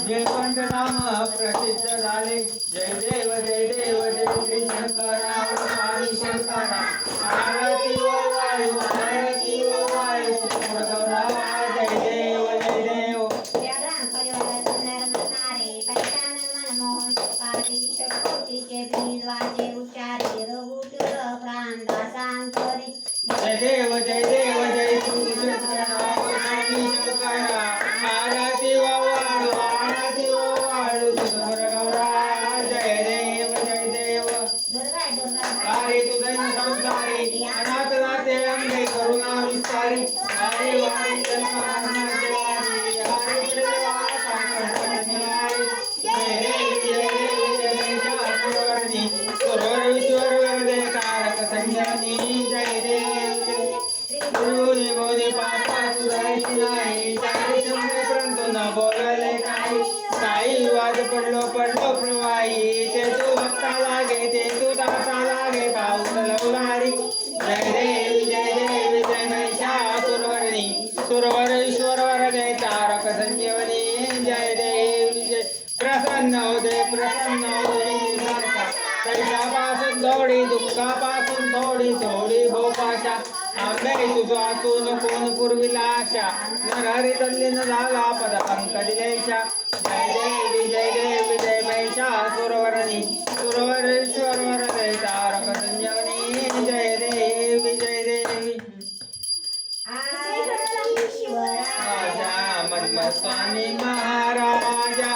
निळकंठ नाम प्रसिद्ध झाले. जय देव जय देव जय श्री शंकरा स्वामी शंकरा. आरती ओ वाळू आरती ओ वाळू गौरा. जय देव जय देव. जय देव जय देव जय श्री शंकरा स्वामी शंकरा. आरती ओ वाळू आरती ओ वाळू गौरा. जय देव जय देव. हरे तुझै संसारी अनाथ नाथे अंगे करुणा विस्तारी. हरे वारी जन्मानाचे वारी. हरे देवा संकट निवारी. जय देव जय देव जय शास्त्रवर्णी सुरवर विश्वर वरदे कारक संजनी. जय देव गुरुनी बोधी पापा सुधारित नाही. चारी शंभे ग्रंथ न बोलले काही. काही वाद पडलो पडलो प्रवाही. ते तू भक्ता लागे ते तू दाता लागे पाऊस लवलारी. जय देव जय महिषासुरवर्णी सुरवर ईश्वर वरदे तारक संजीवनी. जय देव जय प्रसन्न हो दे सारखा. पैशापासून थोडी दुःखापासून थोडी थोडी भोपाशा. आंबे तुझं आतून कोण पुरविला आशा. नरहरी तल्लीन झाला पद पंकज जयशा. जय देव जय महिषासुरवर्णी सुरवर ईश्वर वरदे तारक संजीवनी. जय देव जय देवी. राजा मन्मथ स्वामी महाराजा.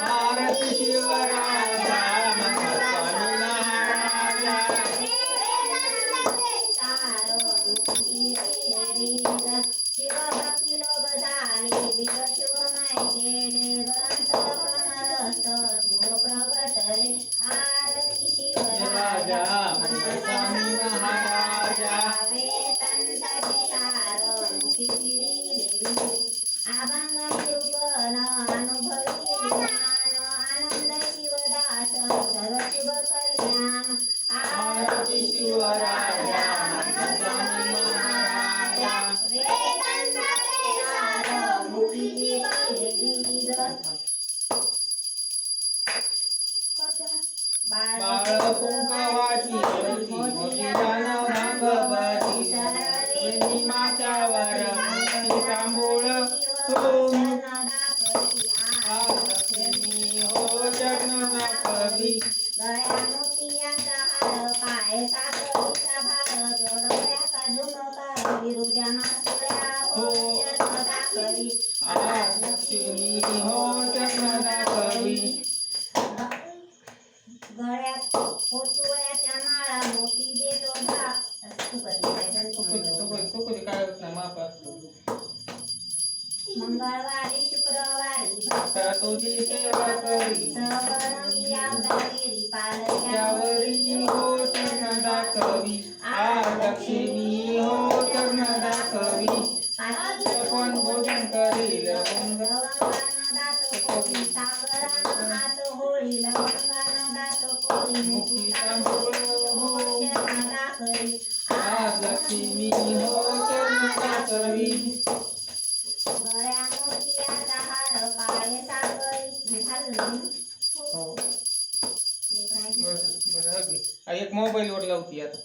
आरती शिवराजा मन्मथ स्वामी महाराजा. शिवभक्ती लोभ झाले विश्वशिवमय केले. ग्रंथ कमलस्थ प्रगटले. आरती शिवराजा मन्मथ स्वामी महाराजा. अभंग निरूपण अनुभवी ज्ञान आनंद शिवदास सर्व शुभ कल्याण. आरती शिवराजा मन्मथ स्वामी महाराजा. बाळ कुंकवाची मोठी दानव भागवती. माथ्यावर तांबूळ लक्ष्मी हो चरण दाखवी. गळ्या मोतियाचा हार पाय साखरीचा भार. डोळ्याचा झुमका विरुजना सुळ्या हो चरण दाखवी. लक्ष्मी हो चरण दाखवी. गळ्यात पोतुळ्याच्या माळा मोती देतो भाग. काय होत नाही मापा. मंगळवारी शुक्रवारी भक्त तुझी सेवा करी. सवरंगी आवदारी पालक्यावरी त्यावरी हो चरण दाखवी. लक्ष्मी हो चरण दाखवी. पण भोजन करील लवंगानं दात कोळी. सागरानं हात होळी. लवंगानं दात कोळी. मुखी तांबूळ हो. चरण दाखवी. लक्ष्मी हो चरण दाखवी. गळ्या मोतियाचा हार पाय साखरी घालून. हो एक मोबाईल वर लावती आता.